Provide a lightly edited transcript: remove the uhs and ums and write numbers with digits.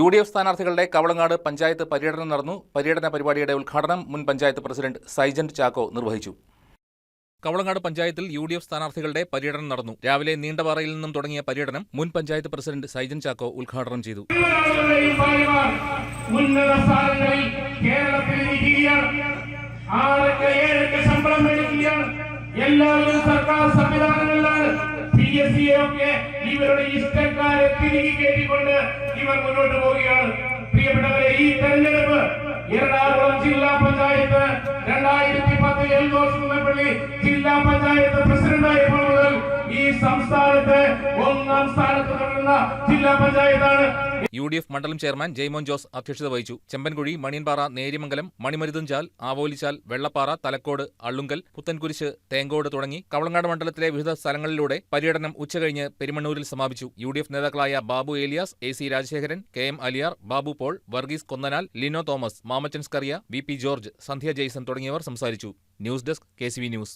UDF സ്ഥാനാർത്ഥികളുടെ കവളങ്ങാട് പഞ്ചായത്ത് പര്യടനം നടന്നു. പര്യടന പരിപാടിയുടെ ഉദ്ഘാടനം മുൻ പഞ്ചായത്ത് പ്രസിഡന്റ് സൈജന്റ് ചാക്കോ നിർവഹിച്ചു. കവളങ്ങാട് പഞ്ചായത്തിൽ UDF സ്ഥാനാർത്ഥികളുടെ പര്യടനം നടന്നു. രാവിലെ നീണ്ടപാറയിൽ നിന്നും തുടങ്ങിയ പര്യടനം മുൻ പഞ്ചായത്ത് പ്രസിഡന്റ് സൈജന്റ് ചാക്കോ ഉദ്ഘാടനം ചെയ്തു. എല്ലാവരും സർക്കാർ സംവിധാനങ്ങളിലാണ്. PSCയൊക്കെ ഇവരുടെ ഇഷ്ടക്കാരെ തിരികെ കയറ്റിക്കൊണ്ട് ഇവർ മുന്നോട്ട് പോവുകയാണ്. പ്രിയപ്പെട്ടവരെ, ഈ തെരഞ്ഞെടുപ്പ് എറണാകുളം ജില്ലാ പഞ്ചായത്ത് 2010 എൽദോസ് കുന്നപ്പള്ളി ജില്ലാ പഞ്ചായത്ത് പ്രസിഡന്റായപ്പോൾ മുതൽ ഈ സംസ്ഥാനത്ത് 1ാം സ്ഥാനത്ത് തുടരുന്ന ജില്ലാ പഞ്ചായത്താണ്. UDF മണ്ഡലം ചെയർമാൻ ജയ്മോൻ ജോസ് അധ്യക്ഷത വഹിച്ചു. ചെമ്പൻകുഴി, മണിയൻപാറ, നേര്യമംഗലം, മണിമരുതൻചാൽ, ആവോലിച്ചാൽ, വെള്ളപ്പാറ, തലക്കോട്, അള്ളുങ്കൽ, പുത്തൻകുരിശ്, തേങ്കോട് തുടങ്ങി കവളങ്ങാട് മണ്ഡലത്തിലെ വിവിധ സ്ഥലങ്ങളിലൂടെ പര്യടനം ഉച്ചകഴിഞ്ഞ് പെരുമണ്ണൂരിൽ സമാപിച്ചു. UDF നേതാക്കളായ Babu Elias, AC Rajasekharan, KM Aliyar, Babu Paul, Varghese Konnanal, Lino Thomas, Mamachan Scaria, VP George, Sandhya Jaison തുടങ്ങിയവർ സംസാരിച്ചു. News desk KCV news.